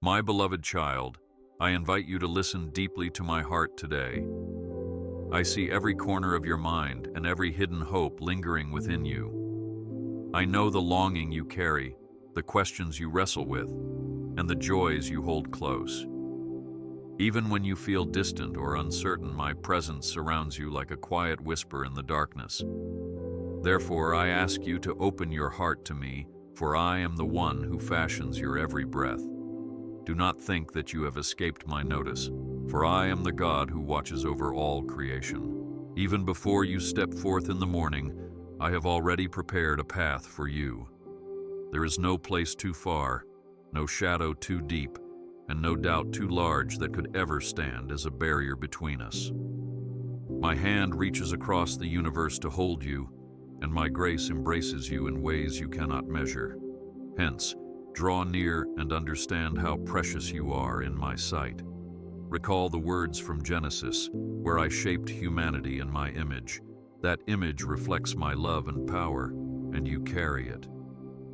My beloved child, I invite you to listen deeply to my heart today. I see every corner of your mind and every hidden hope lingering within you. I know the longing you carry, the questions you wrestle with, and the joys you hold close. Even when you feel distant or uncertain, my presence surrounds you like a quiet whisper in the darkness. Therefore, I ask you to open your heart to me, for I am the one who fashions your every breath. Do not think that you have escaped my notice, for I am the God who watches over all creation. Even before you step forth in the morning, I have already prepared a path for you. There is no place too far, no shadow too deep, and no doubt too large that could ever stand as a barrier between us. My hand reaches across the universe to hold you, and my grace embraces you in ways you cannot measure. Hence, draw near and understand how precious you are in my sight. Recall the words from Genesis, where I shaped humanity in my image. That image reflects my love and power, and you carry it.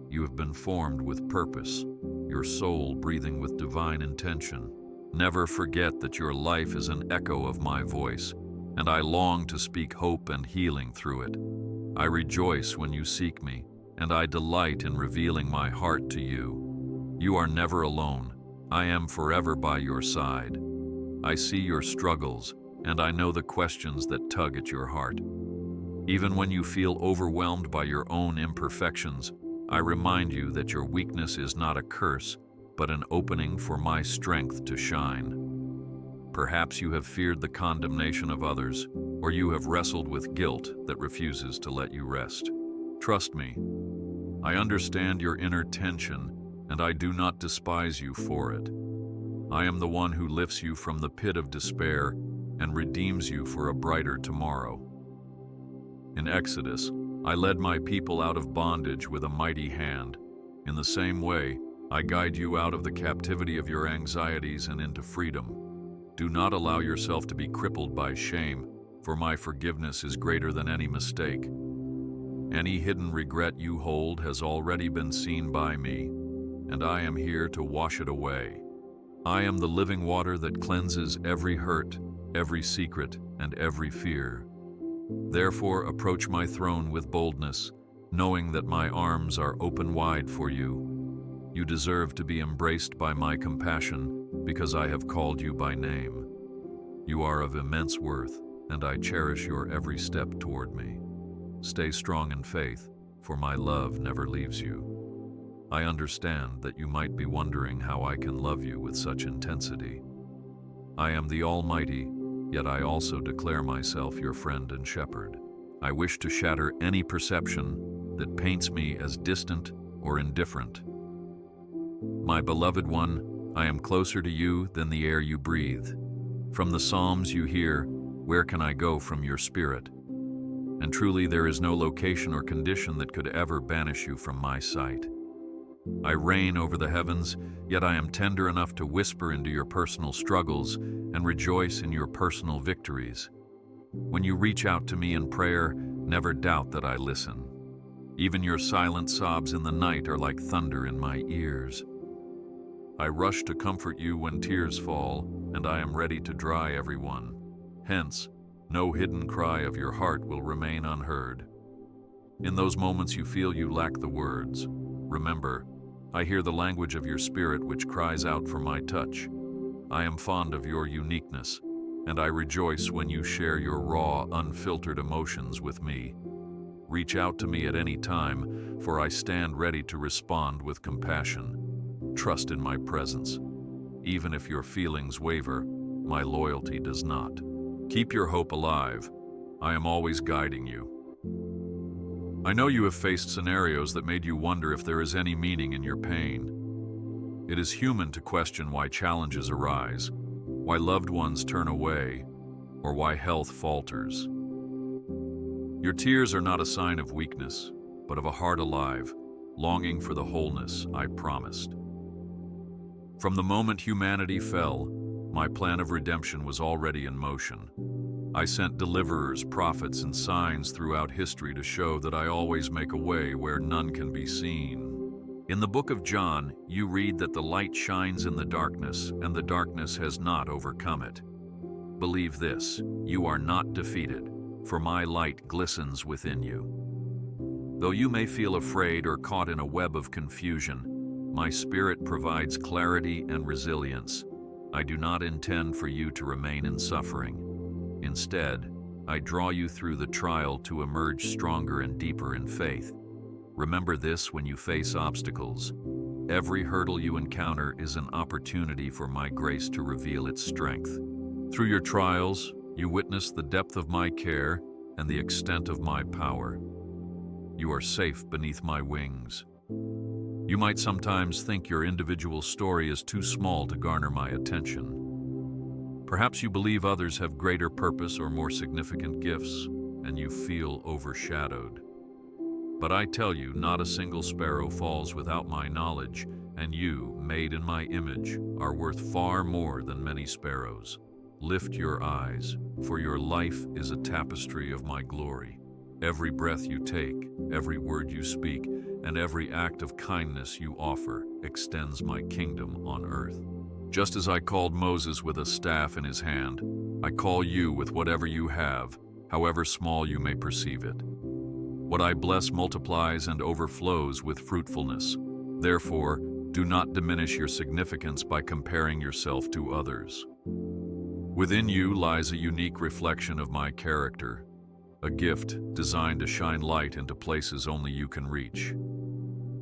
You have been formed with purpose, your soul breathing with divine intention. Never forget that your life is an echo of my voice, and I long to speak hope and healing through it. I rejoice when you seek me, and I delight in revealing my heart to you. You are never alone. I am forever by your side. I see your struggles, and I know the questions that tug at your heart. Even when you feel overwhelmed by your own imperfections, I remind you that your weakness is not a curse, but an opening for my strength to shine. Perhaps you have feared the condemnation of others, or you have wrestled with guilt that refuses to let you rest. Trust me, I understand your inner tension, and I do not despise you for it. I am the one who lifts you from the pit of despair and redeems you for a brighter tomorrow. In Exodus, I led my people out of bondage with a mighty hand. In the same way, I guide you out of the captivity of your anxieties and into freedom. Do not allow yourself to be crippled by shame, for my forgiveness is greater than any mistake. Any hidden regret you hold has already been seen by me, and I am here to wash it away. I am the living water that cleanses every hurt, every secret, and every fear. Therefore, approach my throne with boldness, knowing that my arms are open wide for you. You deserve to be embraced by my compassion because I have called you by name. You are of immense worth, and I cherish your every step toward me. Stay strong in faith, for my love never leaves you. I understand that you might be wondering how I can love you with such intensity. I am the Almighty, yet I also declare myself your friend and shepherd. I wish to shatter any perception that paints me as distant or indifferent. My beloved one, I am closer to you than the air you breathe. From the Psalms you hear, "Where can I go from your spirit?" And truly there is no location or condition that could ever banish you from my sight. I reign over the heavens, yet I am tender enough to whisper into your personal struggles and rejoice in your personal victories. When you reach out to me in prayer, never doubt that I listen. Even your silent sobs in the night are like thunder in my ears. I rush to comfort you when tears fall, and I am ready to dry every one. Hence, no hidden cry of your heart will remain unheard. In those moments you feel you lack the words, remember, I hear the language of your spirit which cries out for my touch. I am fond of your uniqueness, and I rejoice when you share your raw, unfiltered emotions with me. Reach out to me at any time, for I stand ready to respond with compassion. Trust in my presence. Even if your feelings waver, my loyalty does not. Keep your hope alive. I am always guiding you. I know you have faced scenarios that made you wonder if there is any meaning in your pain. It is human to question why challenges arise, why loved ones turn away, or why health falters. Your tears are not a sign of weakness, but of a heart alive, longing for the wholeness I promised. From the moment humanity fell, my plan of redemption was already in motion. I sent deliverers, prophets, and signs throughout history to show that I always make a way where none can be seen. In the book of John, you read that the light shines in the darkness, and the darkness has not overcome it. Believe this, you are not defeated, for my light glistens within you. Though you may feel afraid or caught in a web of confusion, my Spirit provides clarity and resilience. I do not intend for you to remain in suffering. Instead, I draw you through the trial to emerge stronger and deeper in faith. Remember this when you face obstacles. Every hurdle you encounter is an opportunity for my grace to reveal its strength. Through your trials, you witness the depth of my care and the extent of my power. You are safe beneath my wings. You might sometimes think your individual story is too small to garner my attention. Perhaps you believe others have greater purpose or more significant gifts, and you feel overshadowed. But I tell you, not a single sparrow falls without my knowledge, and you, made in my image, are worth far more than many sparrows. Lift your eyes, for your life is a tapestry of my glory. Every breath you take, every word you speak, and every act of kindness you offer extends my kingdom on earth. Just as I called Moses with a staff in his hand, I call you with whatever you have, however small you may perceive it. What I bless multiplies and overflows with fruitfulness. Therefore, do not diminish your significance by comparing yourself to others. Within you lies a unique reflection of my character, a gift designed to shine light into places only you can reach.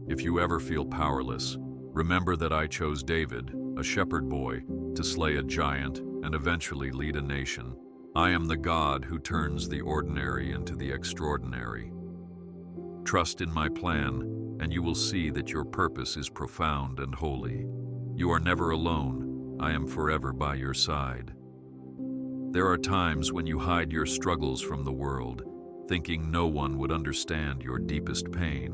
If you ever feel powerless, remember that I chose David, a shepherd boy, to slay a giant and eventually lead a nation. I am the God who turns the ordinary into the extraordinary. Trust in my plan, and you will see that your purpose is profound and holy. You are never alone. I am forever by your side. There are times when you hide your struggles from the world, thinking no one would understand your deepest pain.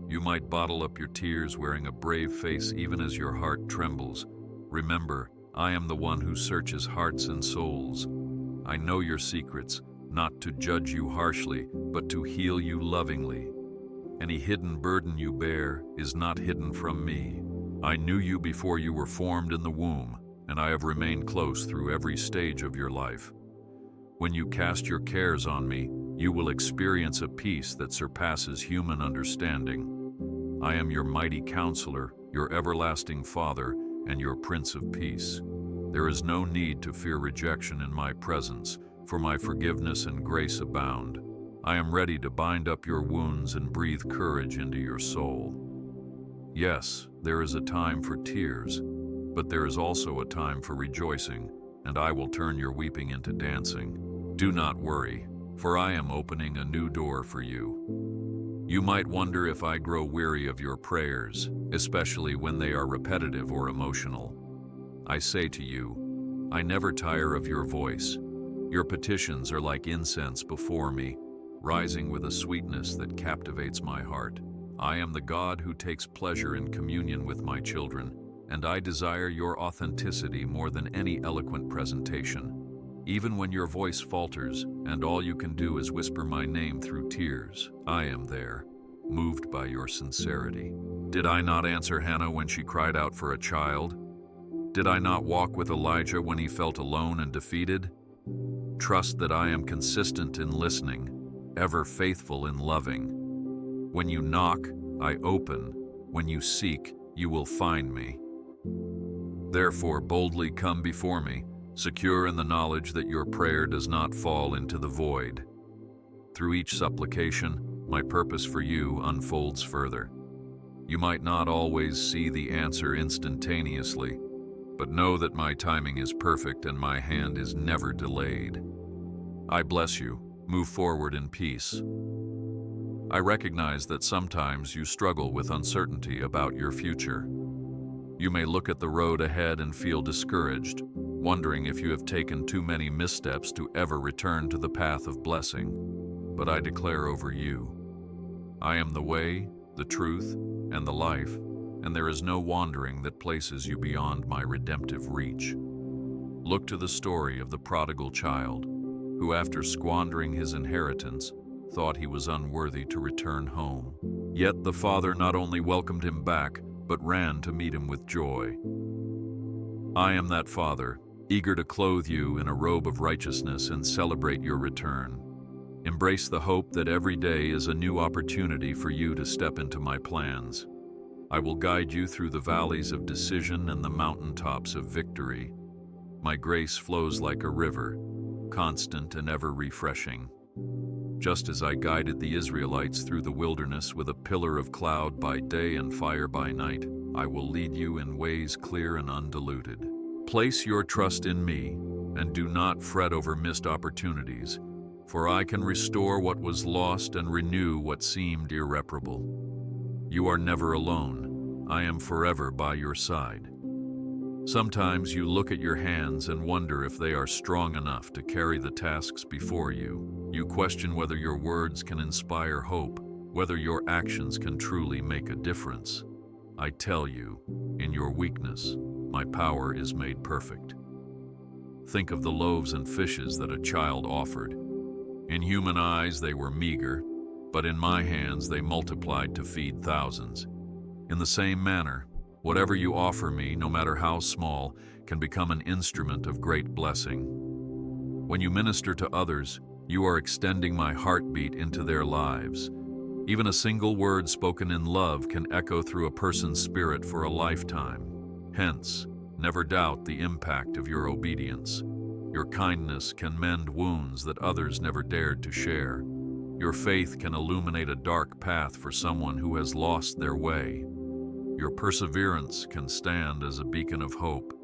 You might bottle up your tears wearing a brave face even as your heart trembles. Remember, I am the one who searches hearts and souls. I know your secrets, not to judge you harshly, but to heal you lovingly. Any hidden burden you bear is not hidden from me. I knew you before you were formed in the womb, and I have remained close through every stage of your life. When you cast your cares on me, you will experience a peace that surpasses human understanding. I am your mighty counselor, your everlasting Father, and your Prince of Peace. There is no need to fear rejection in my presence, for my forgiveness and grace abound. I am ready to bind up your wounds and breathe courage into your soul. Yes, there is a time for tears, but there is also a time for rejoicing, and I will turn your weeping into dancing. Do not worry, for I am opening a new door for you. You might wonder if I grow weary of your prayers, especially when they are repetitive or emotional. I say to you, I never tire of your voice. Your petitions are like incense before me, rising with a sweetness that captivates my heart. I am the God who takes pleasure in communion with my children, and I desire your authenticity more than any eloquent presentation. Even when your voice falters, and all you can do is whisper my name through tears, I am there, moved by your sincerity. Did I not answer Hannah when she cried out for a child? Did I not walk with Elijah when he felt alone and defeated? Trust that I am consistent in listening, ever faithful in loving. When you knock, I open. When you seek, you will find me. Therefore, boldly come before me, secure in the knowledge that your prayer does not fall into the void. Through each supplication, my purpose for you unfolds further. You might not always see the answer instantaneously, but know that my timing is perfect and my hand is never delayed. I bless you. Move forward in peace. I recognize that sometimes you struggle with uncertainty about your future. You may look at the road ahead and feel discouraged, wondering if you have taken too many missteps to ever return to the path of blessing. But I declare over you, I am the way, the truth, and the life, and there is no wandering that places you beyond my redemptive reach. Look to the story of the prodigal child, who after squandering his inheritance, thought he was unworthy to return home. Yet the father not only welcomed him back, but ran to meet him with joy. I am that father, eager to clothe you in a robe of righteousness and celebrate your return. Embrace the hope that every day is a new opportunity for you to step into my plans. I will guide you through the valleys of decision and the mountaintops of victory. My grace flows like a river, constant and ever refreshing. Just as I guided the Israelites through the wilderness with a pillar of cloud by day and fire by night, I will lead you in ways clear and undiluted. Place your trust in me, and do not fret over missed opportunities, for I can restore what was lost and renew what seemed irreparable. You are never alone. I am forever by your side. Sometimes you look at your hands and wonder if they are strong enough to carry the tasks before you. You question whether your words can inspire hope, whether your actions can truly make a difference. I tell you, in your weakness, my power is made perfect. Think of the loaves and fishes that a child offered. In human eyes, they were meager, but in my hands they multiplied to feed thousands. In the same manner, whatever you offer me, no matter how small, can become an instrument of great blessing. When you minister to others, you are extending my heartbeat into their lives. Even a single word spoken in love can echo through a person's spirit for a lifetime. Hence, never doubt the impact of your obedience. Your kindness can mend wounds that others never dared to share. Your faith can illuminate a dark path for someone who has lost their way. Your perseverance can stand as a beacon of hope,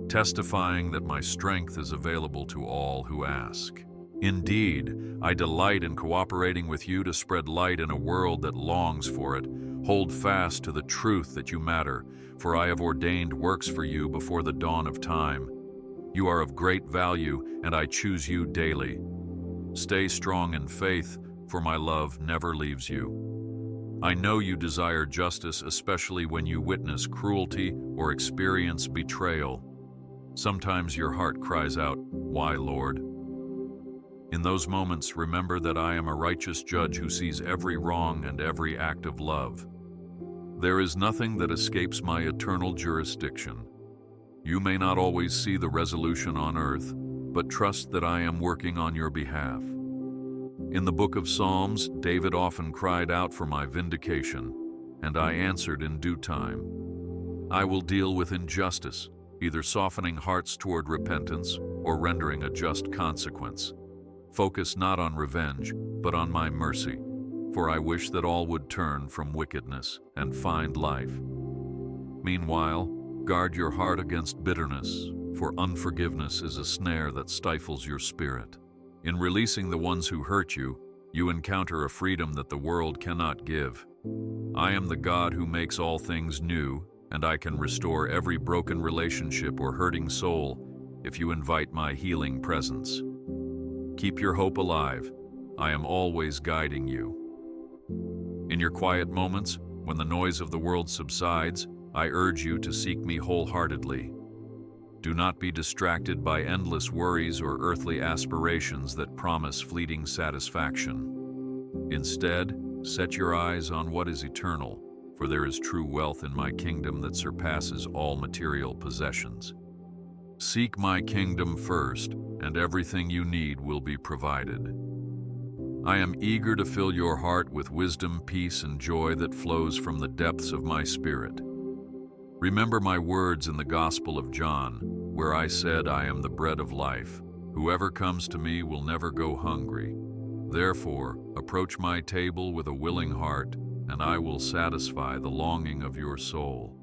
testifying that my strength is available to all who ask. Indeed, I delight in cooperating with you to spread light in a world that longs for it. Hold fast to the truth that you matter, for I have ordained works for you before the dawn of time. You are of great value, and I choose you daily. Stay strong in faith, for my love never leaves you. I know you desire justice, especially when you witness cruelty or experience betrayal. Sometimes your heart cries out, "Why, Lord?" In those moments, remember that I am a righteous judge who sees every wrong and every act of love. There is nothing that escapes my eternal jurisdiction. You may not always see the resolution on earth, but trust that I am working on your behalf. In the book of Psalms, David often cried out for my vindication, and I answered in due time. I will deal with injustice, either softening hearts toward repentance or rendering a just consequence. Focus not on revenge, but on my mercy, for I wish that all would turn from wickedness and find life. Meanwhile, guard your heart against bitterness, for unforgiveness is a snare that stifles your spirit. In releasing the ones who hurt you, you encounter a freedom that the world cannot give. I am the God who makes all things new, and I can restore every broken relationship or hurting soul if you invite my healing presence. Keep your hope alive. I am always guiding you. In your quiet moments, when the noise of the world subsides, I urge you to seek me wholeheartedly. Do not be distracted by endless worries or earthly aspirations that promise fleeting satisfaction. Instead, set your eyes on what is eternal, for there is true wealth in my kingdom that surpasses all material possessions. Seek my kingdom first, and everything you need will be provided. I am eager to fill your heart with wisdom, peace, and joy that flows from the depths of my spirit. Remember my words in the Gospel of John, where I said, I am the bread of life. Whoever comes to me will never go hungry. Therefore, approach my table with a willing heart, and I will satisfy the longing of your soul.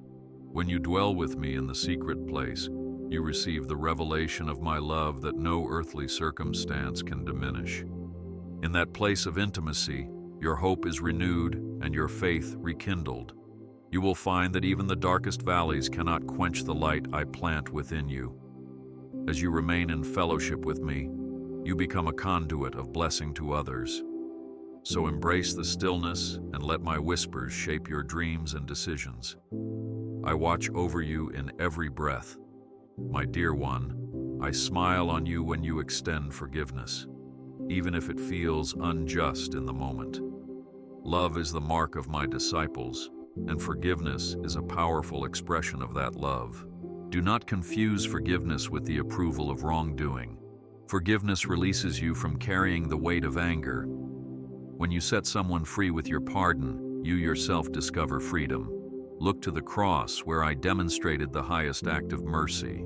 When you dwell with me in the secret place, you receive the revelation of my love that no earthly circumstance can diminish. In that place of intimacy, your hope is renewed and your faith rekindled. You will find that even the darkest valleys cannot quench the light I plant within you. As you remain in fellowship with me, you become a conduit of blessing to others. So embrace the stillness and let my whispers shape your dreams and decisions. I watch over you in every breath. My dear one, I smile on you when you extend forgiveness, even if it feels unjust in the moment. Love is the mark of my disciples, and forgiveness is a powerful expression of that love. Do not confuse forgiveness with the approval of wrongdoing. Forgiveness releases you from carrying the weight of anger. When you set someone free with your pardon, you yourself discover freedom. Look to the cross, where I demonstrated the highest act of mercy.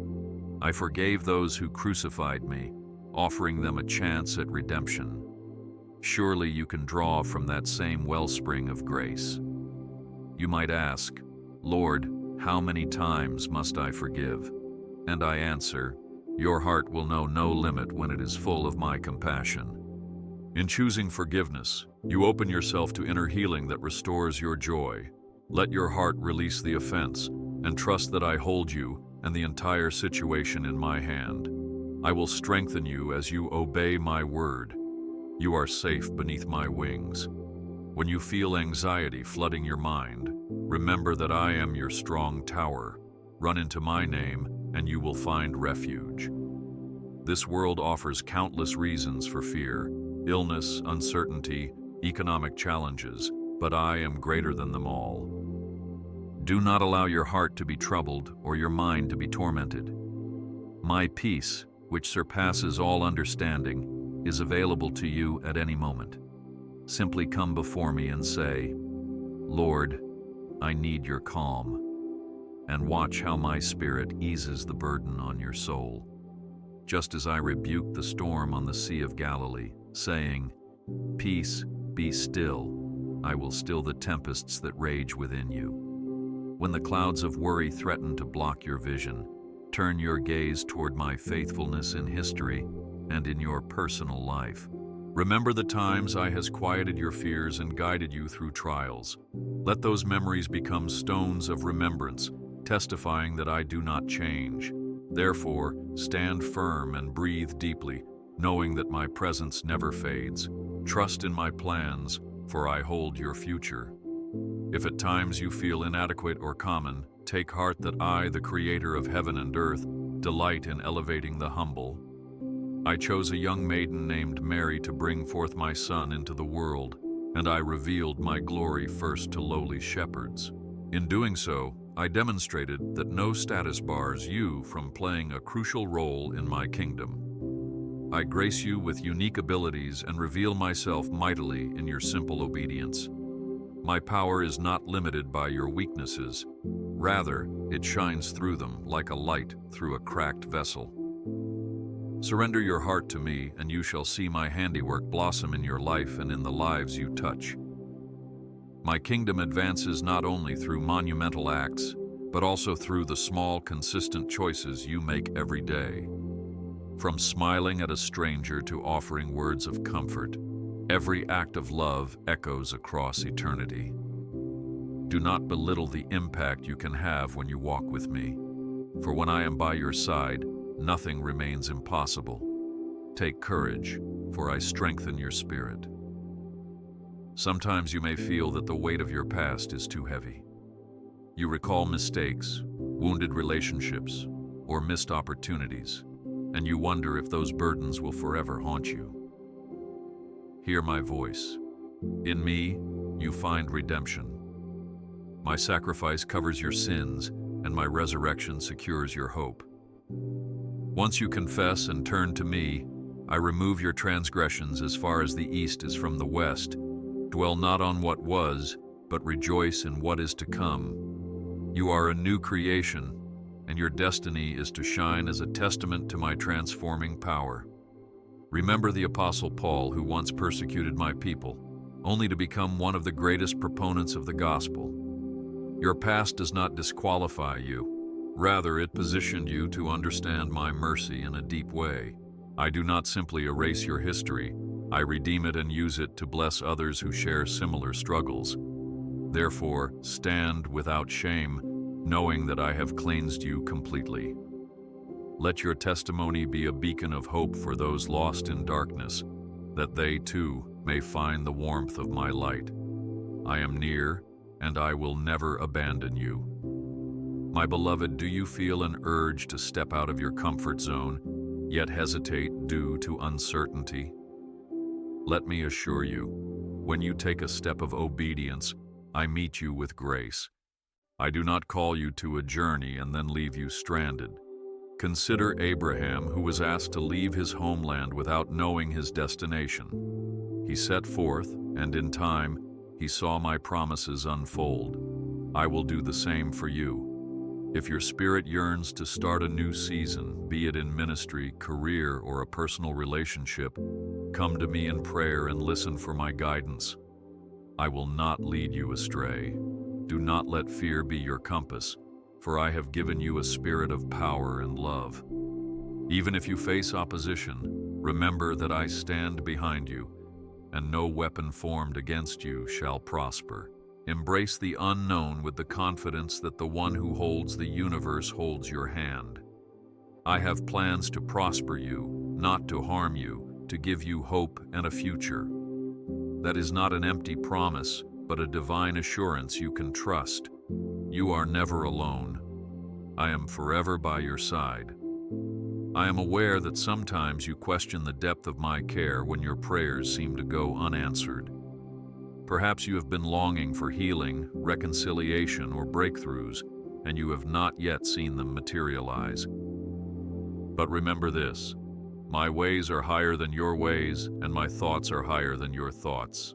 I forgave those who crucified me, offering them a chance at redemption. Surely you can draw from that same wellspring of grace. You might ask, Lord, how many times must I forgive? And I answer, your heart will know no limit when it is full of my compassion. In choosing forgiveness, you open yourself to inner healing that restores your joy. Let your heart release the offense and trust that I hold you and the entire situation in my hand. I will strengthen you as you obey my word. You are safe beneath my wings. When you feel anxiety flooding your mind, remember that I am your strong tower. Run into my name, and you will find refuge. This world offers countless reasons for fear: illness, uncertainty, economic challenges, but I am greater than them all. Do not allow your heart to be troubled or your mind to be tormented. My peace, which surpasses all understanding, is available to you at any moment. Simply come before me and say, Lord, I need your calm, and watch how my spirit eases the burden on your soul. Just as I rebuked the storm on the Sea of Galilee, saying, Peace, be still, I will still the tempests that rage within you. When the clouds of worry threaten to block your vision, turn your gaze toward my faithfulness in history and in your personal life. Remember the times I has quieted your fears and guided you through trials. Let those memories become stones of remembrance, testifying that I do not change. Therefore, stand firm and breathe deeply, knowing that my presence never fades. Trust in my plans, for I hold your future. If at times you feel inadequate or common, take heart that I, the Creator of heaven and earth, delight in elevating the humble. I chose a young maiden named Mary to bring forth my son into the world, and I revealed my glory first to lowly shepherds. In doing so, I demonstrated that no status bars you from playing a crucial role in my kingdom. I grace you with unique abilities and reveal myself mightily in your simple obedience. My power is not limited by your weaknesses. Rather, it shines through them like a light through a cracked vessel. Surrender your heart to me, and you shall see my handiwork blossom in your life and in the lives you touch. My kingdom advances not only through monumental acts, but also through the small, consistent choices you make every day. From smiling at a stranger to offering words of comfort, every act of love echoes across eternity. Do not belittle the impact you can have when you walk with me, for when I am by your side, nothing remains impossible. Take courage, for I strengthen your spirit. Sometimes you may feel that the weight of your past is too heavy. You recall mistakes, wounded relationships, or missed opportunities, and you wonder if those burdens will forever haunt you. Hear my voice. In me, you find redemption. My sacrifice covers your sins, and my resurrection secures your hope. Once you confess and turn to me, I remove your transgressions as far as the east is from the west. Dwell not on what was, but rejoice in what is to come. You are a new creation, and your destiny is to shine as a testament to my transforming power. Remember the Apostle Paul, who once persecuted my people, only to become one of the greatest proponents of the gospel. Your past does not disqualify you. Rather, it positioned you to understand my mercy in a deep way. I do not simply erase your history. I redeem it and use it to bless others who share similar struggles. Therefore, stand without shame, knowing that I have cleansed you completely. Let your testimony be a beacon of hope for those lost in darkness, that they too may find the warmth of my light. I am near, and I will never abandon you. My beloved, do you feel an urge to step out of your comfort zone, yet hesitate due to uncertainty? Let me assure you, When you take a step of obedience, I meet you with grace. I do not call you to a journey and then leave you stranded. Consider Abraham, who was asked to leave his homeland without knowing his destination. He set forth, and in time, he saw my promises unfold. I will do the same for you. If your spirit yearns to start a new season, be it in ministry, career, or a personal relationship, come to me in prayer and listen for my guidance. I will not lead you astray. Do not let fear be your compass, for I have given you a spirit of power and love. Even if you face opposition, remember that I stand behind you, and no weapon formed against you shall prosper. Embrace the unknown with the confidence that the one who holds the universe holds your hand. I have plans to prosper you, not to harm you, to give you hope and a future. That is not an empty promise, but a divine assurance you can trust. You are never alone. I am forever by your side. I am aware that sometimes you question the depth of my care when your prayers seem to go unanswered. Perhaps you have been longing for healing, reconciliation, or breakthroughs, and you have not yet seen them materialize. But remember this: my ways are higher than your ways, and my thoughts are higher than your thoughts.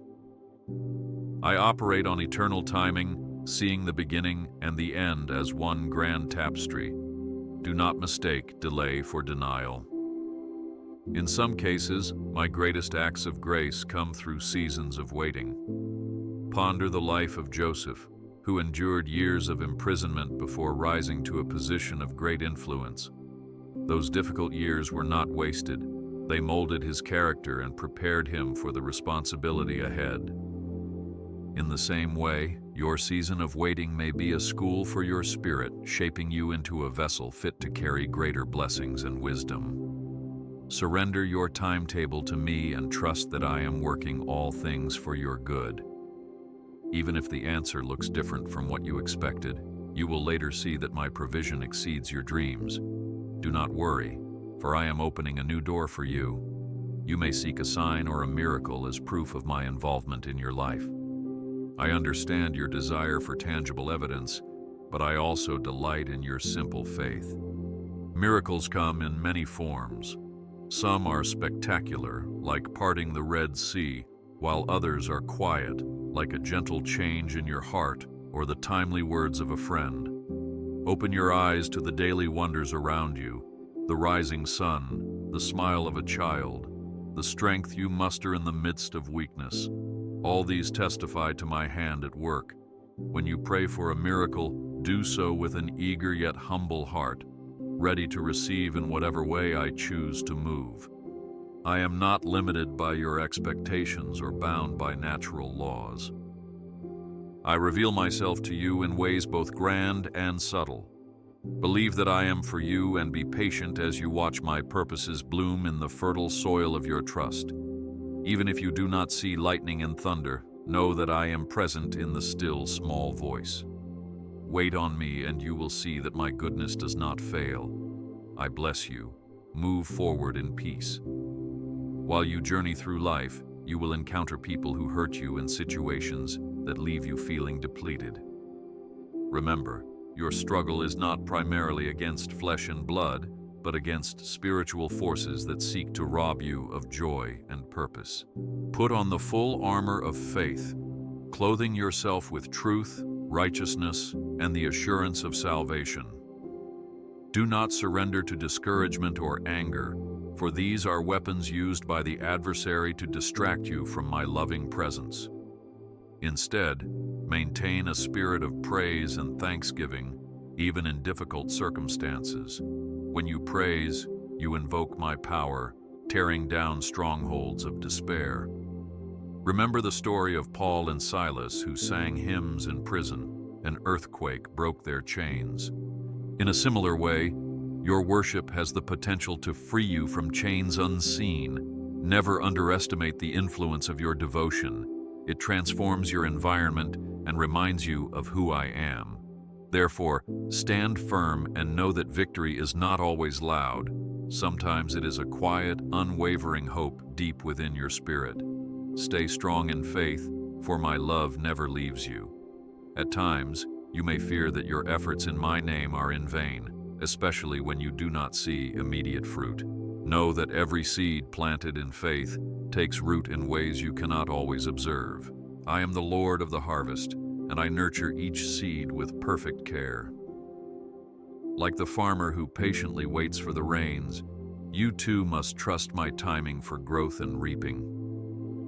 I operate on eternal timing, seeing the beginning and the end as one grand tapestry. Do not mistake delay for denial. In some cases, my greatest acts of grace come through seasons of waiting. Ponder the life of Joseph, who endured years of imprisonment before rising to a position of great influence. Those difficult years were not wasted. They molded his character and prepared him for the responsibility ahead. In the same way, your season of waiting may be a school for your spirit, shaping you into a vessel fit to carry greater blessings and wisdom. Surrender your timetable to me and trust that I am working all things for your good. Even if the answer looks different from what you expected, you will later see that my provision exceeds your dreams. Do not worry, for I am opening a new door for you. You may seek a sign or a miracle as proof of my involvement in your life. I understand your desire for tangible evidence, but I also delight in your simple faith. Miracles come in many forms. Some are spectacular, like parting the Red Sea, while others are quiet, like a gentle change in your heart or the timely words of a friend. Open your eyes to the daily wonders around you: the rising sun, the smile of a child, the strength you muster in the midst of weakness. All these testify to my hand at work. When you pray for a miracle, do so with an eager yet humble heart, ready to receive in whatever way I choose to move. I am not limited by your expectations or bound by natural laws. I reveal myself to you in ways both grand and subtle. Believe that I am for you and be patient as you watch my purposes bloom in the fertile soil of your trust. Even if you do not see lightning and thunder, know that I am present in the still small voice. Wait on me and you will see that my goodness does not fail. I bless you. Move forward in peace. While you journey through life, you will encounter people who hurt you in situations that leave you feeling depleted. Remember, your struggle is not primarily against flesh and blood, but against spiritual forces that seek to rob you of joy and purpose. Put on the full armor of faith, clothing yourself with truth, righteousness, and the assurance of salvation. Do not surrender to discouragement or anger, for these are weapons used by the adversary to distract you from my loving presence. Instead, maintain a spirit of praise and thanksgiving, even in difficult circumstances. When you praise, you invoke my power, tearing down strongholds of despair. Remember the story of Paul and Silas, who sang hymns in prison. An earthquake broke their chains. In a similar way, your worship has the potential to free you from chains unseen. Never underestimate the influence of your devotion. It transforms your environment and reminds you of who I am. Therefore, stand firm and know that victory is not always loud. Sometimes it is a quiet, unwavering hope deep within your spirit. Stay strong in faith, for my love never leaves you. At times, you may fear that your efforts in my name are in vain, especially when you do not see immediate fruit. Know that every seed planted in faith takes root in ways you cannot always observe. I am the Lord of the harvest, and I nurture each seed with perfect care. Like the farmer who patiently waits for the rains, you too must trust my timing for growth and reaping.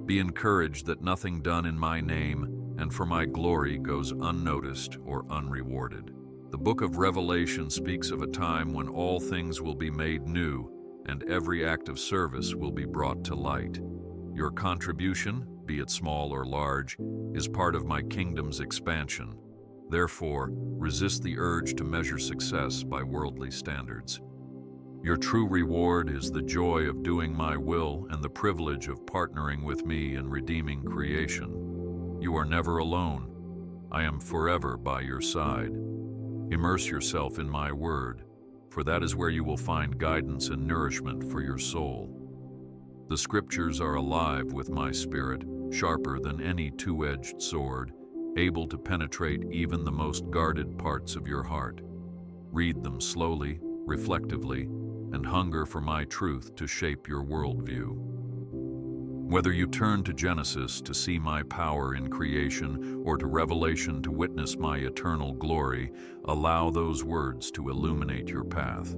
Be encouraged that nothing done in my name and for my glory goes unnoticed or unrewarded. The book of Revelation speaks of a time when all things will be made new and every act of service will be brought to light. Your contribution, be it small or large, is part of my kingdom's expansion. Therefore, resist the urge to measure success by worldly standards. Your true reward is the joy of doing my will and the privilege of partnering with me in redeeming creation. You are never alone. I am forever by your side. Immerse yourself in my word, for that is where you will find guidance and nourishment for your soul. The scriptures are alive with my spirit, sharper than any two-edged sword, able to penetrate even the most guarded parts of your heart. Read them slowly, reflectively, and hunger for my truth to shape your worldview. Whether you turn to Genesis to see my power in creation or to Revelation to witness my eternal glory, allow those words to illuminate your path.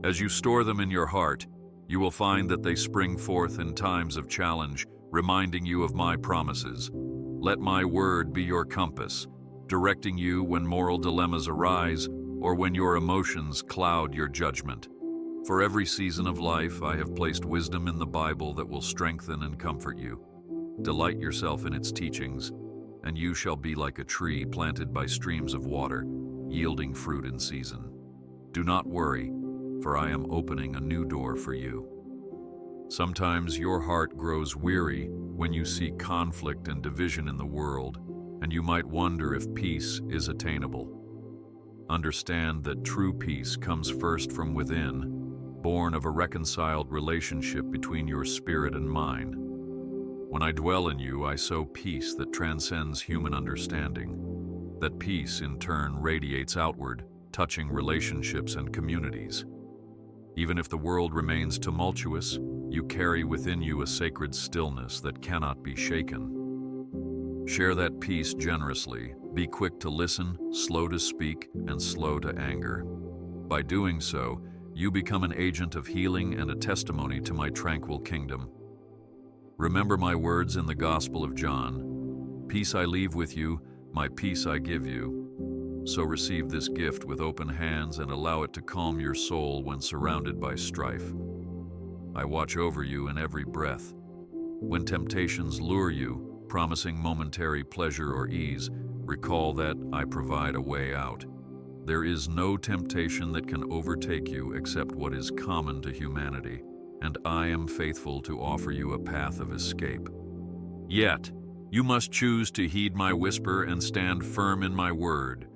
As you store them in your heart, you will find that they spring forth in times of challenge, reminding you of my promises. Let my word be your compass, directing you when moral dilemmas arise or when your emotions cloud your judgment. For every season of life, I have placed wisdom in the Bible that will strengthen and comfort you. Delight yourself in its teachings, and you shall be like a tree planted by streams of water, yielding fruit in season. Do not worry, for I am opening a new door for you. Sometimes your heart grows weary when you see conflict and division in the world, and you might wonder if peace is attainable. Understand that true peace comes first from within, born of a reconciled relationship between your spirit and mind. When I dwell in you, I sow peace that transcends human understanding. That peace, in turn, radiates outward, touching relationships and communities. Even if the world remains tumultuous, you carry within you a sacred stillness that cannot be shaken. Share that peace generously. Be quick to listen, slow to speak, and slow to anger. By doing so, you become an agent of healing and a testimony to my tranquil kingdom. Remember my words in the Gospel of John. Peace I leave with you, my peace I give you. So receive this gift with open hands and allow it to calm your soul when surrounded by strife. I watch over you in every breath. When temptations lure you, promising momentary pleasure or ease, recall that I provide a way out. There is no temptation that can overtake you except what is common to humanity, and I am faithful to offer you a path of escape. Yet, you must choose to heed my whisper and stand firm in my word.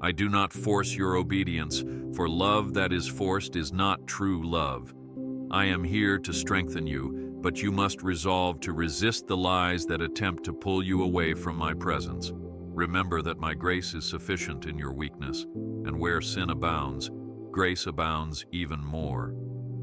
I do not force your obedience, for love that is forced is not true love. I am here to strengthen you, but you must resolve to resist the lies that attempt to pull you away from my presence. Remember that my grace is sufficient in your weakness, and where sin abounds, grace abounds even more.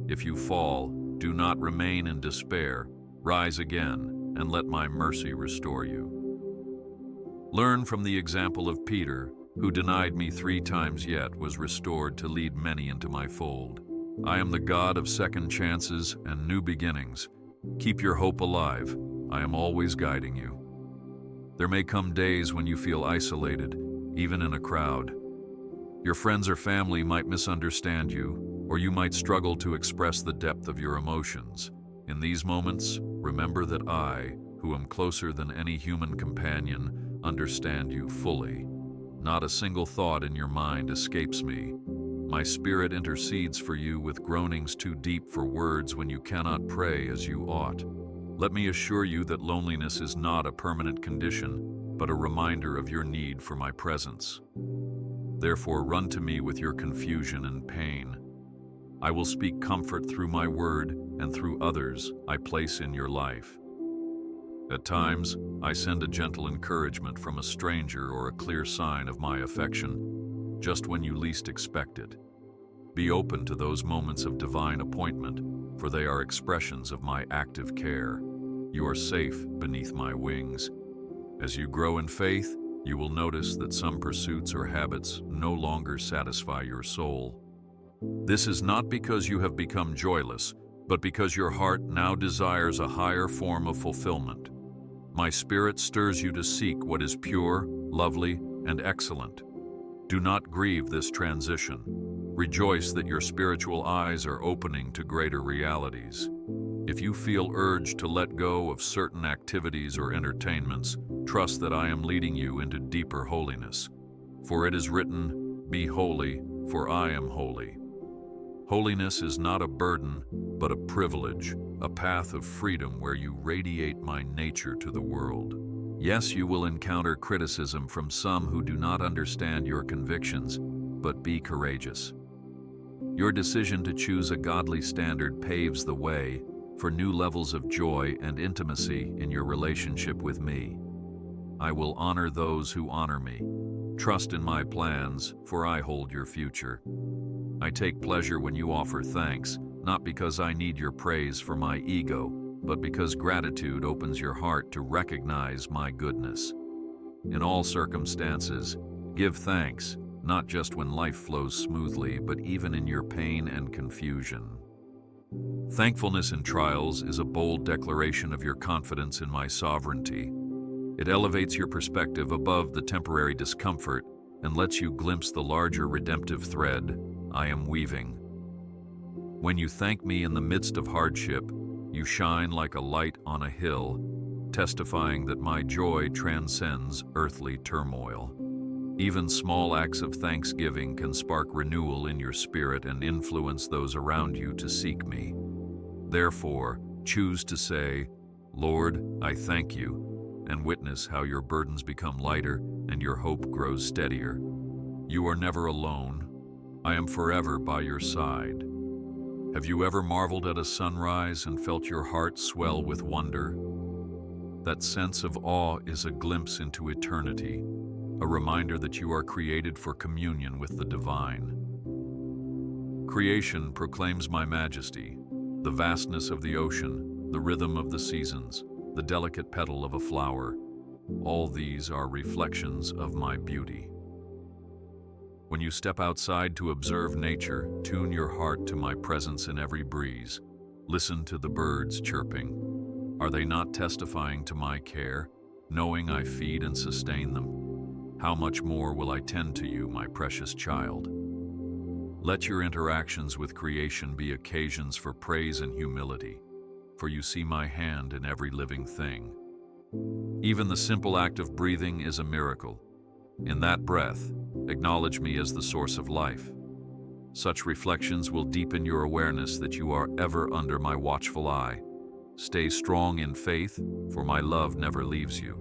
If you fall, do not remain in despair. Rise again, and let my mercy restore you. Learn from the example of Peter, who denied me 3 times yet was restored to lead many into my fold. I am the God of second chances and new beginnings. Keep your hope alive. I am always guiding you. There may come days when you feel isolated, even in a crowd. Your friends or family might misunderstand you, or you might struggle to express the depth of your emotions. In these moments, remember that I, who am closer than any human companion, understand you fully. Not a single thought in your mind escapes me. My spirit intercedes for you with groanings too deep for words when you cannot pray as you ought. Let me assure you that loneliness is not a permanent condition, but a reminder of your need for my presence. Therefore, run to me with your confusion and pain. I will speak comfort through my word and through others I place in your life. At times, I send a gentle encouragement from a stranger or a clear sign of my affection, just when you least expect it. Be open to those moments of divine appointment, for they are expressions of my active care. You are safe beneath my wings. As you grow in faith, you will notice that some pursuits or habits no longer satisfy your soul. This is not because you have become joyless, but because your heart now desires a higher form of fulfillment. My spirit stirs you to seek what is pure, lovely, and excellent. Do not grieve this transition. Rejoice that your spiritual eyes are opening to greater realities. If you feel urged to let go of certain activities or entertainments, trust that I am leading you into deeper holiness. For it is written, "Be holy, for I am holy." Holiness is not a burden, but a privilege, a path of freedom where you radiate my nature to the world. Yes, you will encounter criticism from some who do not understand your convictions, but be courageous. Your decision to choose a godly standard paves the way for new levels of joy and intimacy in your relationship with me. I will honor those who honor me. Trust in my plans, for I hold your future. I take pleasure when you offer thanks, not because I need your praise for my ego, but because gratitude opens your heart to recognize my goodness. In all circumstances, give thanks, not just when life flows smoothly, but even in your pain and confusion. Thankfulness in trials is a bold declaration of your confidence in my sovereignty. It elevates your perspective above the temporary discomfort and lets you glimpse the larger redemptive thread I am weaving. When you thank me in the midst of hardship, you shine like a light on a hill, testifying that my joy transcends earthly turmoil. Even small acts of thanksgiving can spark renewal in your spirit and influence those around you to seek me. Therefore, choose to say, "Lord, I thank you," and witness how your burdens become lighter and your hope grows steadier. You are never alone. I am forever by your side. Have you ever marveled at a sunrise and felt your heart swell with wonder? That sense of awe is a glimpse into eternity, a reminder that you are created for communion with the divine. Creation proclaims my majesty, the vastness of the ocean, the rhythm of the seasons, the delicate petal of a flower. All these are reflections of my beauty. When you step outside to observe nature, tune your heart to my presence in every breeze. Listen to the birds chirping. Are they not testifying to my care, knowing I feed and sustain them? How much more will I tend to you, my precious child? Let your interactions with creation be occasions for praise and humility, for you see my hand in every living thing. Even the simple act of breathing is a miracle. In that breath, acknowledge me as the source of life. Such reflections will deepen your awareness that you are ever under my watchful eye. Stay strong in faith, for my love never leaves you.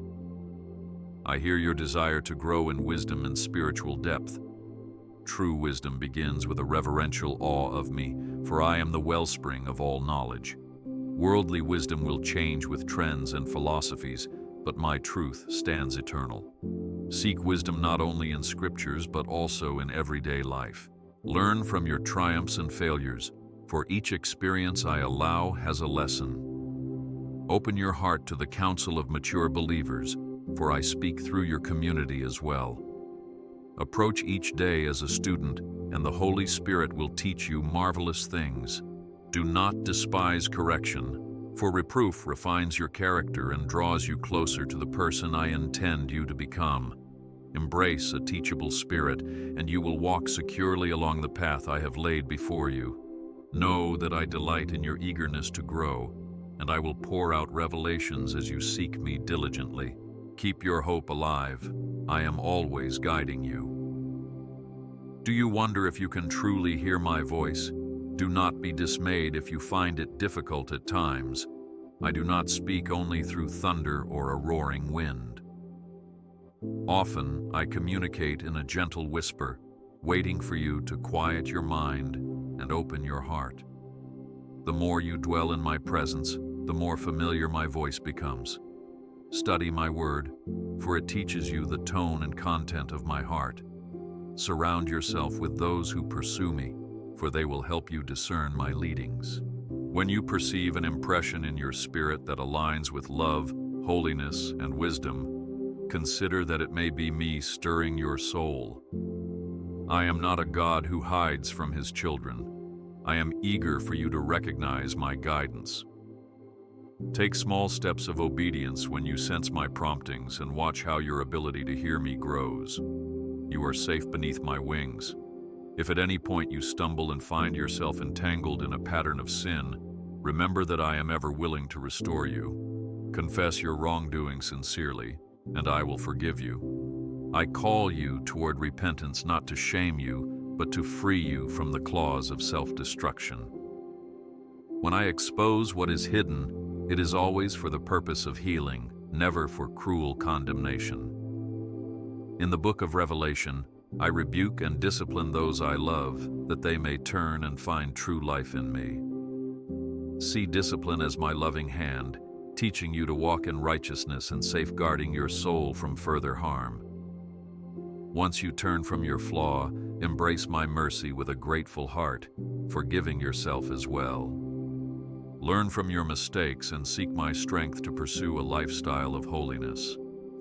I hear your desire to grow in wisdom and spiritual depth. True wisdom begins with a reverential awe of me, for I am the wellspring of all knowledge. Worldly wisdom will change with trends and philosophies, but my truth stands eternal. Seek wisdom not only in scriptures, but also in everyday life. Learn from your triumphs and failures, for each experience I allow has a lesson. Open your heart to the counsel of mature believers, for I speak through your community as well. Approach each day as a student, and the Holy Spirit will teach you marvelous things. Do not despise correction, for reproof refines your character and draws you closer to the person I intend you to become. Embrace a teachable spirit, and you will walk securely along the path I have laid before you. Know that I delight in your eagerness to grow, and I will pour out revelations as you seek me diligently. Keep your hope alive. I am always guiding you. Do you wonder if you can truly hear my voice? Do not be dismayed if you find it difficult at times. I do not speak only through thunder or a roaring wind. Often, I communicate in a gentle whisper, waiting for you to quiet your mind and open your heart. The more you dwell in my presence, the more familiar my voice becomes. Study my word, for it teaches you the tone and content of my heart. Surround yourself with those who pursue me, for they will help you discern my leadings. When you perceive an impression in your spirit that aligns with love, holiness, and wisdom, consider that it may be me stirring your soul. I am not a God who hides from his children. I am eager for you to recognize my guidance. Take small steps of obedience when you sense my promptings and watch how your ability to hear me grows. You are safe beneath my wings. If at any point you stumble and find yourself entangled in a pattern of sin, remember that I am ever willing to restore you. Confess your wrongdoing sincerely, and I will forgive you. I call you toward repentance not to shame you, but to free you from the claws of self-destruction. When I expose what is hidden, it is always for the purpose of healing, never for cruel condemnation. In the book of Revelation, I rebuke and discipline those I love, that they may turn and find true life in me. See discipline as my loving hand, teaching you to walk in righteousness and safeguarding your soul from further harm. Once you turn from your flaw, embrace my mercy with a grateful heart, forgiving yourself as well. Learn from your mistakes and seek my strength to pursue a lifestyle of holiness.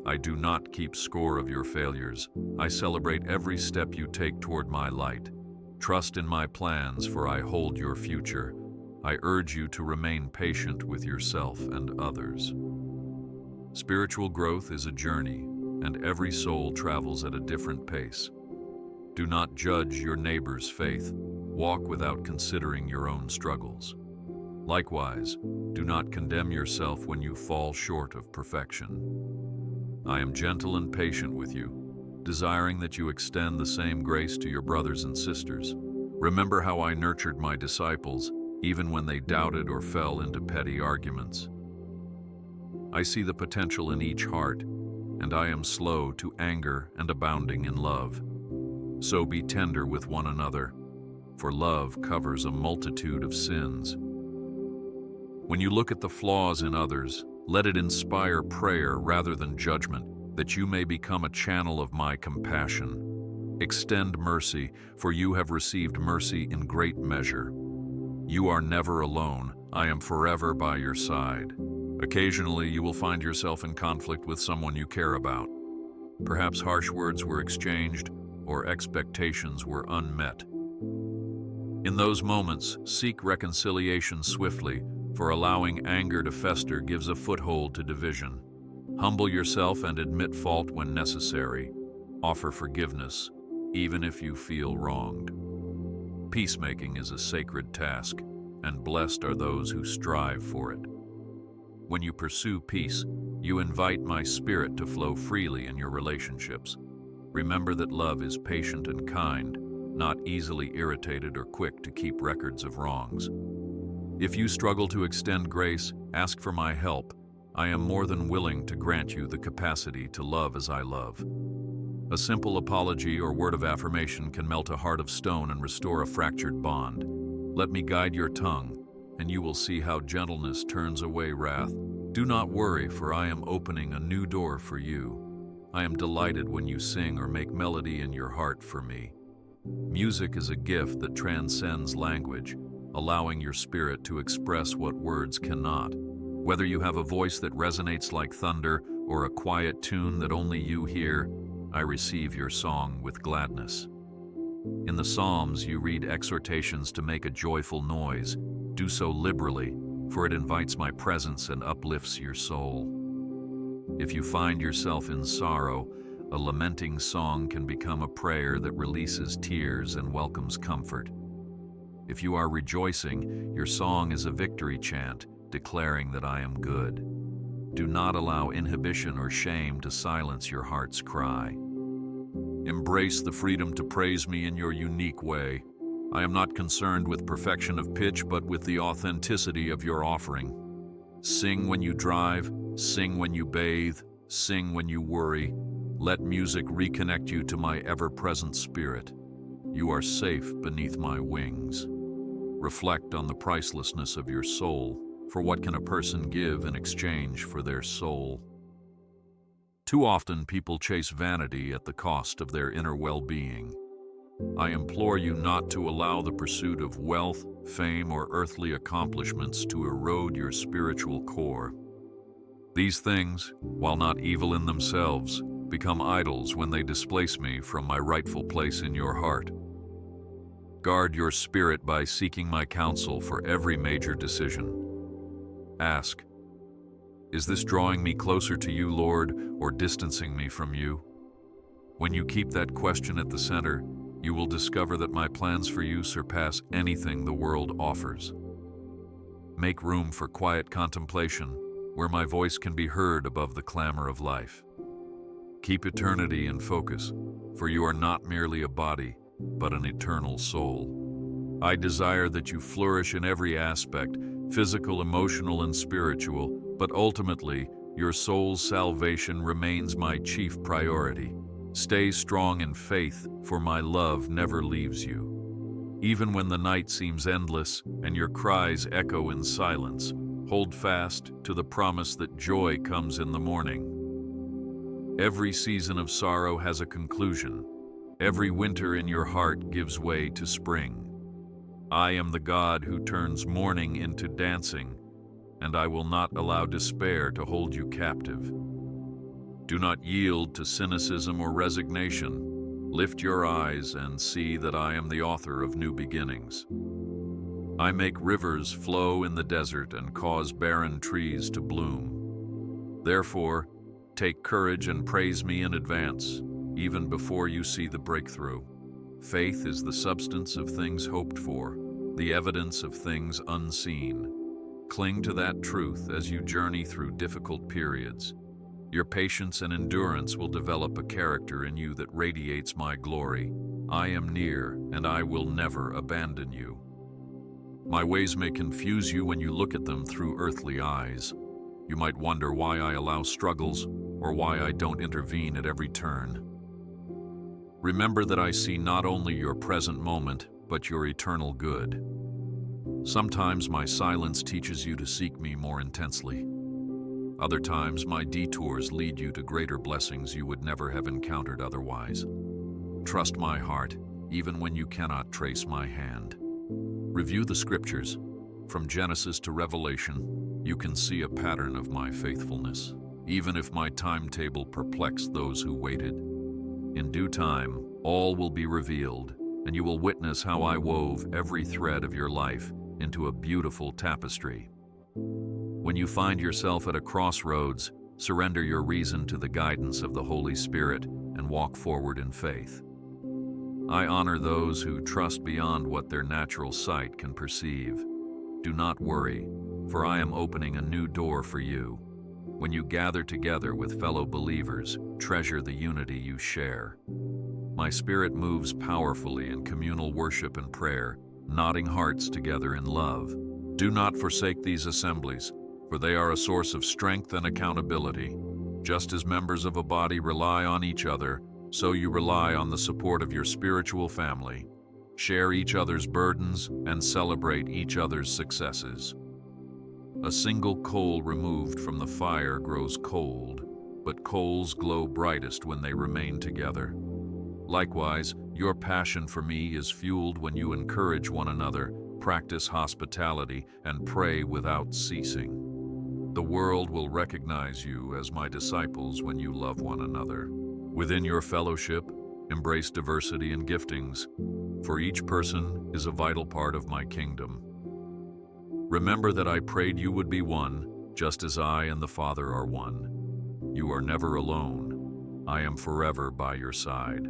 I do not keep score of your failures. I celebrate every step you take toward my light. Trust in my plans, for I hold your future. I urge you to remain patient with yourself and others. Spiritual growth is a journey, and every soul travels at a different pace. Do not judge your neighbor's faith. Walk without considering your own struggles. Likewise, do not condemn yourself when you fall short of perfection. I am gentle and patient with you, desiring that you extend the same grace to your brothers and sisters. Remember how I nurtured my disciples, even when they doubted or fell into petty arguments. I see the potential in each heart, and I am slow to anger and abounding in love. So be tender with one another, for love covers a multitude of sins. When you look at the flaws in others, let it inspire prayer rather than judgment, that you may become a channel of my compassion. Extend mercy, for you have received mercy in great measure. You are never alone. I am forever by your side. Occasionally, you will find yourself in conflict with someone you care about. Perhaps harsh words were exchanged, or expectations were unmet. In those moments, seek reconciliation swiftly, for allowing anger to fester gives a foothold to division. Humble yourself and admit fault when necessary. Offer forgiveness, even if you feel wronged. Peacemaking is a sacred task, and blessed are those who strive for it. When you pursue peace, you invite my spirit to flow freely in your relationships. Remember that love is patient and kind, not easily irritated or quick to keep records of wrongs. If you struggle to extend grace, ask for my help. I am more than willing to grant you the capacity to love as I love. A simple apology or word of affirmation can melt a heart of stone and restore a fractured bond. Let me guide your tongue, and you will see how gentleness turns away wrath. Do not worry, for I am opening a new door for you. I am delighted when you sing or make melody in your heart for me. Music is a gift that transcends language, allowing your spirit to express what words cannot. Whether you have a voice that resonates like thunder or a quiet tune that only you hear, I receive your song with gladness. In the Psalms, you read exhortations to make a joyful noise. Do so liberally, for it invites my presence and uplifts your soul. If you find yourself in sorrow, a lamenting song can become a prayer that releases tears and welcomes comfort. If you are rejoicing, your song is a victory chant, declaring that I am good. Do not allow inhibition or shame to silence your heart's cry. Embrace the freedom to praise me in your unique way. I am not concerned with perfection of pitch, but with the authenticity of your offering. Sing when you drive, sing when you bathe, sing when you worry. Let music reconnect you to my ever-present spirit. You are safe beneath my wings. Reflect on the pricelessness of your soul, for what can a person give in exchange for their soul? Too often people chase vanity at the cost of their inner well-being. I implore you not to allow the pursuit of wealth, fame, or earthly accomplishments to erode your spiritual core. These things, while not evil in themselves, become idols when they displace me from my rightful place in your heart. Guard your spirit by seeking my counsel for every major decision. Ask, is this drawing me closer to you, Lord, or distancing me from you? When you keep that question at the center, you will discover that my plans for you surpass anything the world offers. Make room for quiet contemplation, where my voice can be heard above the clamor of life. Keep eternity in focus, for you are not merely a body, but an eternal soul. I desire that you flourish in every aspect, physical, emotional, and spiritual, but ultimately, your soul's salvation remains my chief priority. Stay strong in faith, for my love never leaves you. Even when the night seems endless and your cries echo in silence, hold fast to the promise that joy comes in the morning. Every season of sorrow has a conclusion. Every winter in your heart gives way to spring. I am the God who turns mourning into dancing, and I will not allow despair to hold you captive. Do not yield to cynicism or resignation. Lift your eyes and see that I am the author of new beginnings. I make rivers flow in the desert and cause barren trees to bloom. Therefore, take courage and praise me in advance, even before you see the breakthrough. Faith is the substance of things hoped for, the evidence of things unseen. Cling to that truth as you journey through difficult periods. Your patience and endurance will develop a character in you that radiates my glory. I am near, and I will never abandon you. My ways may confuse you when you look at them through earthly eyes. You might wonder why I allow struggles, or why I don't intervene at every turn. Remember that I see not only your present moment, but your eternal good. Sometimes my silence teaches you to seek me more intensely. Other times my detours lead you to greater blessings you would never have encountered otherwise. Trust my heart, even when you cannot trace my hand. Review the scriptures. From Genesis to Revelation, you can see a pattern of my faithfulness, even if my timetable perplexed those who waited. In due time, all will be revealed, and you will witness how I wove every thread of your life into a beautiful tapestry. When you find yourself at a crossroads, surrender your reason to the guidance of the Holy Spirit and walk forward in faith. I honor those who trust beyond what their natural sight can perceive. Do not worry, for I am opening a new door for you. When you gather together with fellow believers, treasure the unity you share. My spirit moves powerfully in communal worship and prayer, knotting hearts together in love. Do not forsake these assemblies, for they are a source of strength and accountability. Just as members of a body rely on each other, so you rely on the support of your spiritual family. Share each other's burdens and celebrate each other's successes. A single coal removed from the fire grows cold, but coals glow brightest when they remain together. Likewise, your passion for me is fueled when you encourage one another, practice hospitality, and pray without ceasing. The world will recognize you as my disciples when you love one another. Within your fellowship, embrace diversity and giftings, for each person is a vital part of my kingdom. Remember that I prayed you would be one, just as I and the Father are one. You are never alone. I am forever by your side.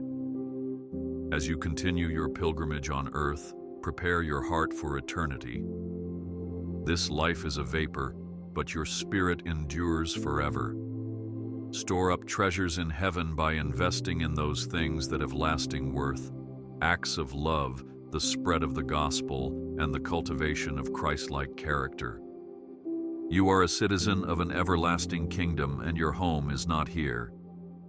As you continue your pilgrimage on earth, prepare your heart for eternity. This life is a vapor, but your spirit endures forever. Store up treasures in heaven by investing in those things that have lasting worth, acts of love, the spread of the gospel, and the cultivation of Christ-like character. You are a citizen of an everlasting kingdom, and your home is not here.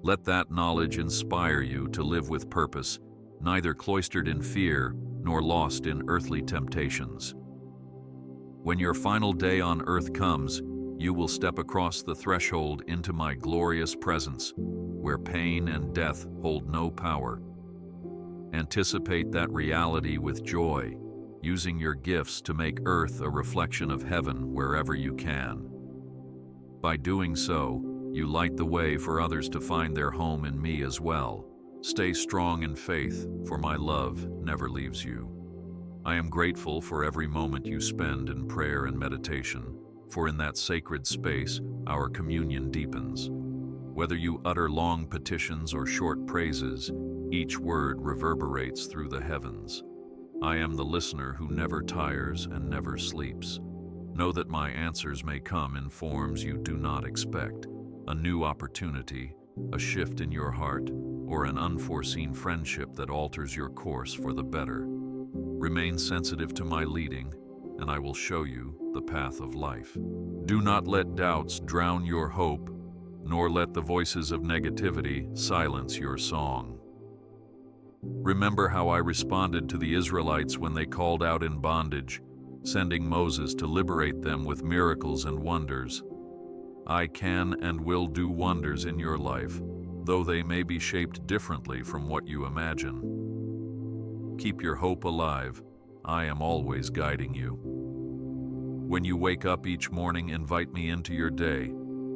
Let that knowledge inspire you to live with purpose, neither cloistered in fear nor lost in earthly temptations. When your final day on earth comes, you will step across the threshold into my glorious presence, where pain and death hold no power. Anticipate that reality with joy, using your gifts to make earth a reflection of heaven wherever you can. By doing so, you light the way for others to find their home in me as well. Stay strong in faith, for my love never leaves you. I am grateful for every moment you spend in prayer and meditation, for in that sacred space, our communion deepens. Whether you utter long petitions or short praises, each word reverberates through the heavens. I am the listener who never tires and never sleeps. Know that my answers may come in forms you do not expect. A new opportunity, a shift in your heart, or an unforeseen friendship that alters your course for the better. Remain sensitive to my leading, and I will show you the path of life. Do not let doubts drown your hope, nor let the voices of negativity silence your song. Remember how I responded to the Israelites when they called out in bondage, sending Moses to liberate them with miracles and wonders. I can and will do wonders in your life, though they may be shaped differently from what you imagine. Keep your hope alive. I am always guiding you. When you wake up each morning, invite me into your day.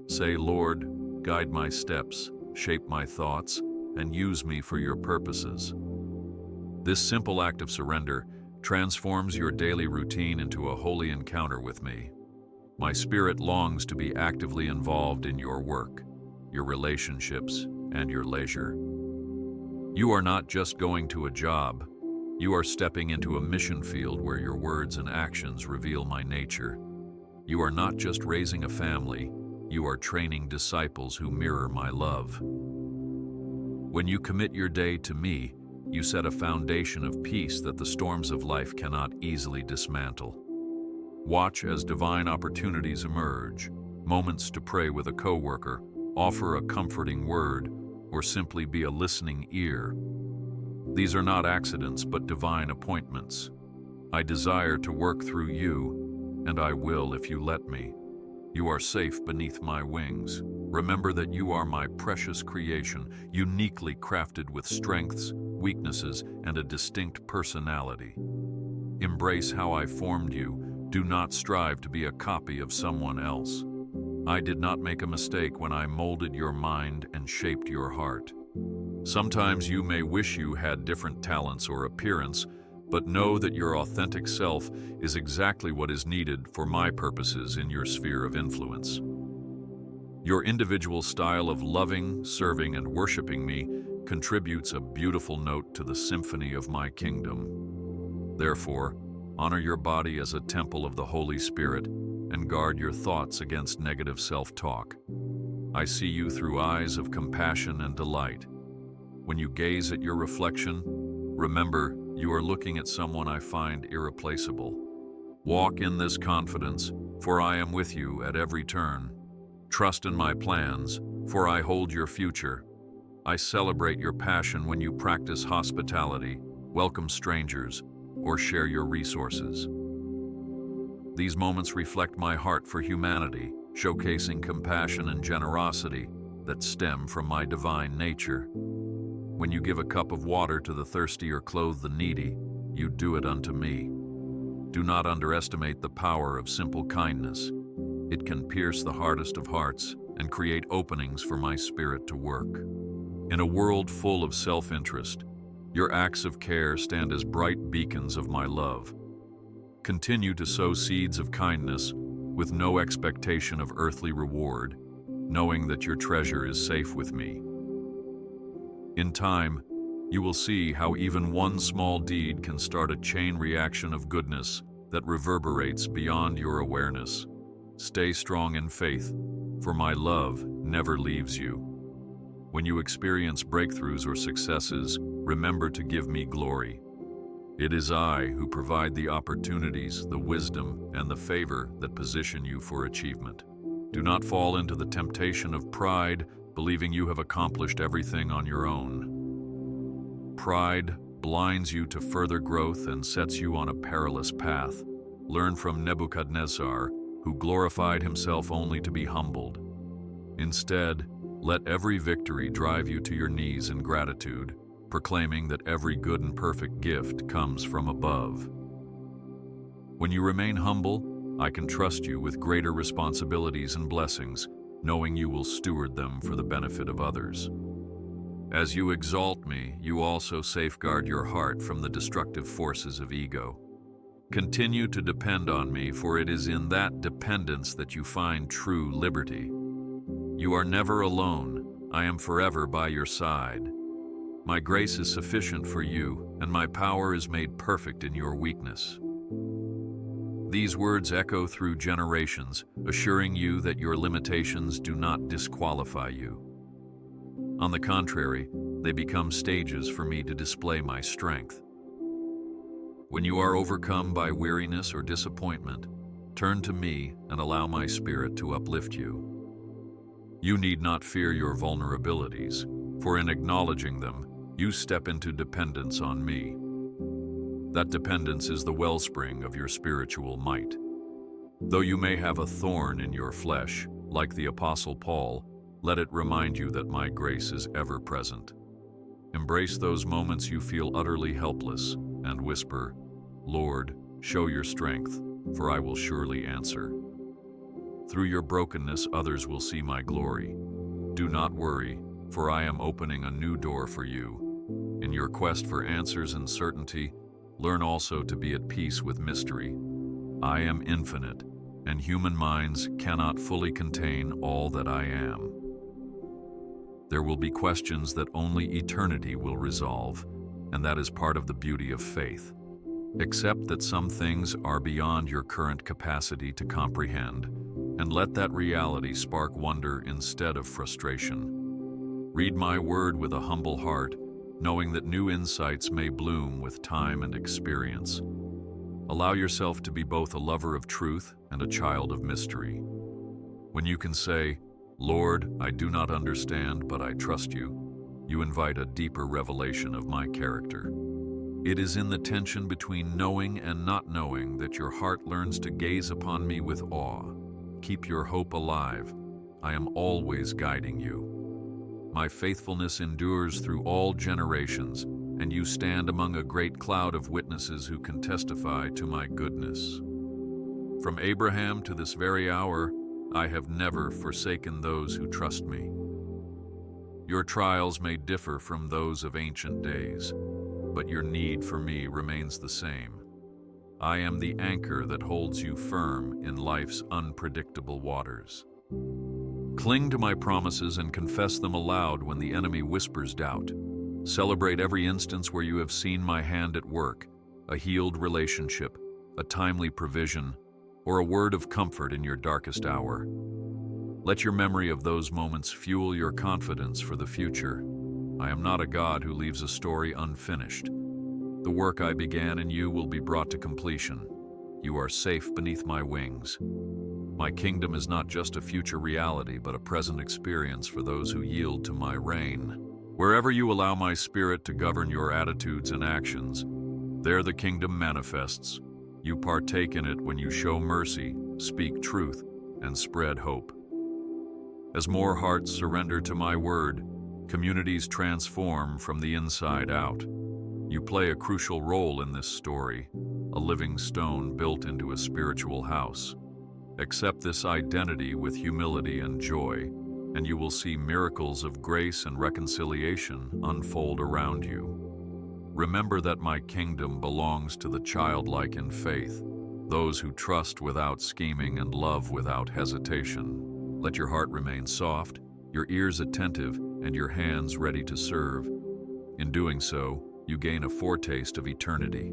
Say, Lord, guide my steps, shape my thoughts, and use me for your purposes. This simple act of surrender transforms your daily routine into a holy encounter with me. My spirit longs to be actively involved in your work, your relationships, and your leisure. You are not just going to a job. You are stepping into a mission field where your words and actions reveal my nature. You are not just raising a family. You are training disciples who mirror my love. When you commit your day to me, you set a foundation of peace that the storms of life cannot easily dismantle. Watch as divine opportunities emerge, moments to pray with a coworker, offer a comforting word, or simply be a listening ear. These are not accidents but divine appointments. I desire to work through you, and I will if you let me. You are safe beneath my wings. Remember that you are my precious creation, uniquely crafted with strengths, weaknesses, and a distinct personality. Embrace how I formed you. Do not strive to be a copy of someone else. I did not make a mistake when I molded your mind and shaped your heart. Sometimes you may wish you had different talents or appearance, but know that your authentic self is exactly what is needed for my purposes in your sphere of influence. Your individual style of loving, serving, and worshiping me contributes a beautiful note to the symphony of my kingdom. Therefore, honor your body as a temple of the Holy Spirit and guard your thoughts against negative self-talk. I see you through eyes of compassion and delight. When you gaze at your reflection, remember you are looking at someone I find irreplaceable. Walk in this confidence, for I am with you at every turn. Trust in my plans, for I hold your future. I celebrate your passion when you practice hospitality, welcome strangers, or share your resources. These moments reflect my heart for humanity, showcasing compassion and generosity that stem from my divine nature. When you give a cup of water to the thirsty or clothe the needy, you do it unto me. Do not underestimate the power of simple kindness. It can pierce the hardest of hearts and create openings for my spirit to work. In a world full of self-interest, your acts of care stand as bright beacons of my love. Continue to sow seeds of kindness with no expectation of earthly reward, knowing that your treasure is safe with me. In time, you will see how even one small deed can start a chain reaction of goodness that reverberates beyond your awareness. Stay strong in faith, for my love never leaves you. When you experience breakthroughs or successes, remember to give me glory. It is I who provide the opportunities, the wisdom, and the favor that position you for achievement. Do not fall into the temptation of pride, believing you have accomplished everything on your own. Pride blinds you to further growth and sets you on a perilous path. Learn from Nebuchadnezzar, who who glorified himself only to be humbled. Instead, let every victory drive you to your knees in gratitude, proclaiming that every good and perfect gift comes from above. When you remain humble, I can trust you with greater responsibilities and blessings, knowing you will steward them for the benefit of others. As you exalt me, you also safeguard your heart from the destructive forces of ego. Continue to depend on me, for it is in that dependence that you find true liberty. You are never alone. I am forever by your side. My grace is sufficient for you, and my power is made perfect in your weakness. These words echo through generations, assuring you that your limitations do not disqualify you. On the contrary, they become stages for me to display my strength. When you are overcome by weariness or disappointment, turn to me and allow my spirit to uplift you. You need not fear your vulnerabilities, for in acknowledging them, you step into dependence on me. That dependence is the wellspring of your spiritual might. Though you may have a thorn in your flesh, like the Apostle Paul, let it remind you that my grace is ever present. Embrace those moments you feel utterly helpless and whisper, "Lord, show your strength, for I will surely answer." Through your brokenness, others will see my glory. Do not worry, for I am opening a new door for you. In your quest for answers and certainty, learn also to be at peace with mystery. I am infinite, and human minds cannot fully contain all that I am. There will be questions that only eternity will resolve, and that is part of the beauty of faith. Accept that some things are beyond your current capacity to comprehend, and let that reality spark wonder instead of frustration. Read my word with a humble heart, knowing that new insights may bloom with time and experience. Allow yourself to be both a lover of truth and a child of mystery. When you can say, "Lord, I do not understand, but I trust you," you invite a deeper revelation of my character. It is in the tension between knowing and not knowing that your heart learns to gaze upon me with awe. Keep your hope alive. I am always guiding you. My faithfulness endures through all generations, and you stand among a great cloud of witnesses who can testify to my goodness. From Abraham to this very hour, I have never forsaken those who trust me. Your trials may differ from those of ancient days, but your need for me remains the same. I am the anchor that holds you firm in life's unpredictable waters. Cling to my promises and confess them aloud when the enemy whispers doubt. Celebrate every instance where you have seen my hand at work, a healed relationship, a timely provision, or a word of comfort in your darkest hour. Let your memory of those moments fuel your confidence for the future. I am not a God who leaves a story unfinished. The work I began in you will be brought to completion. You are safe beneath my wings. My kingdom is not just a future reality, but a present experience for those who yield to my reign. Wherever you allow my spirit to govern your attitudes and actions, there the kingdom manifests. You partake in it when you show mercy, speak truth, and spread hope. As more hearts surrender to my word, communities transform from the inside out. You play a crucial role in this story, a living stone built into a spiritual house. Accept this identity with humility and joy, and you will see miracles of grace and reconciliation unfold around you. Remember that my kingdom belongs to the childlike in faith, those who trust without scheming and love without hesitation. Let your heart remain soft, your ears attentive, and your hands ready to serve. In doing so, you gain a foretaste of eternity.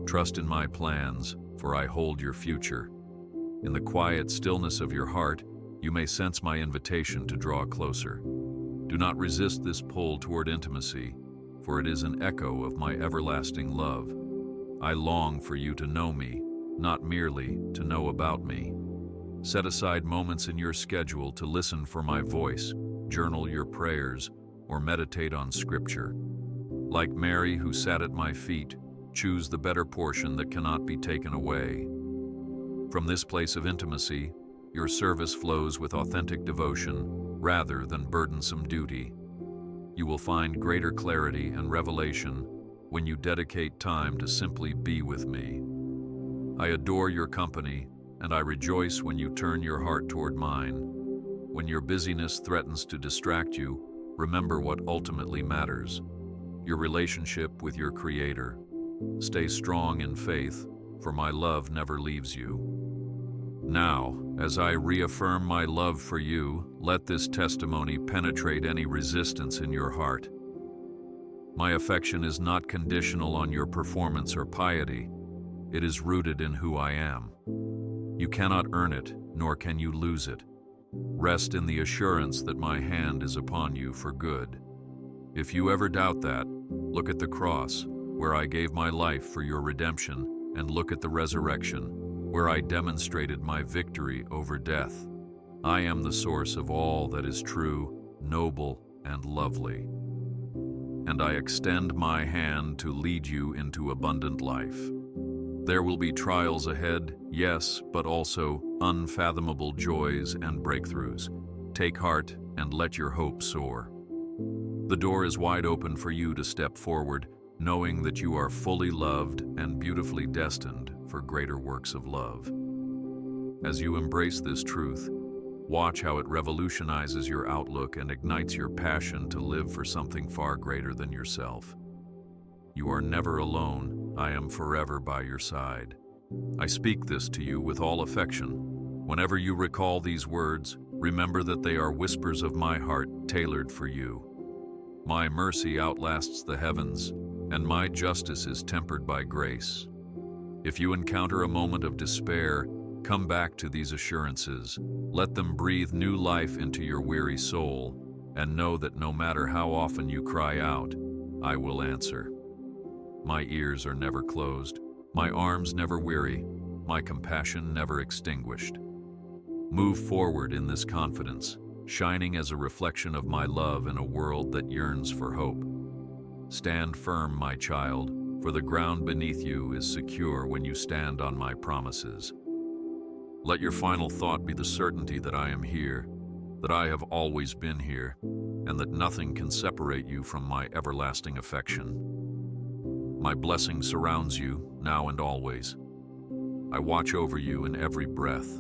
Trust in my plans, for I hold your future. In the quiet stillness of your heart, you may sense my invitation to draw closer. Do not resist this pull toward intimacy, for it is an echo of my everlasting love. I long for you to know me, not merely to know about me. Set aside moments in your schedule to listen for my voice, journal your prayers, or meditate on Scripture. Like Mary, who sat at my feet, choose the better portion that cannot be taken away. From this place of intimacy, your service flows with authentic devotion rather than burdensome duty. You will find greater clarity and revelation when you dedicate time to simply be with me. I adore your company, and I rejoice when you turn your heart toward mine. When your busyness threatens to distract you, remember what ultimately matters: your relationship with your Creator. Stay strong in faith, for my love never leaves you. Now, as I reaffirm my love for you, let this testimony penetrate any resistance in your heart. My affection is not conditional on your performance or piety. It is rooted in who I am. You cannot earn it, nor can you lose it. Rest in the assurance that my hand is upon you for good. If you ever doubt that, look at the cross, where I gave my life for your redemption, and look at the resurrection, where I demonstrated my victory over death. I am the source of all that is true, noble, and lovely. And I extend my hand to lead you into abundant life. There will be trials ahead, yes, but also unfathomable joys and breakthroughs. Take heart and let your hope soar. The door is wide open for you to step forward, knowing that you are fully loved and beautifully destined for greater works of love. As you embrace this truth, watch how it revolutionizes your outlook and ignites your passion to live for something far greater than yourself. You are never alone. I am forever by your side. I speak this to you with all affection. Whenever you recall these words, remember that they are whispers of my heart tailored for you. My mercy outlasts the heavens, and my justice is tempered by grace. If you encounter a moment of despair, come back to these assurances. Let them breathe new life into your weary soul, and know that no matter how often you cry out, I will answer. My ears are never closed, my arms never weary, my compassion never extinguished. Move forward in this confidence, shining as a reflection of my love in a world that yearns for hope. Stand firm, my child, for the ground beneath you is secure when you stand on my promises. Let your final thought be the certainty that I am here, that I have always been here, and that nothing can separate you from my everlasting affection. My blessing surrounds you, now and always. I watch over you in every breath,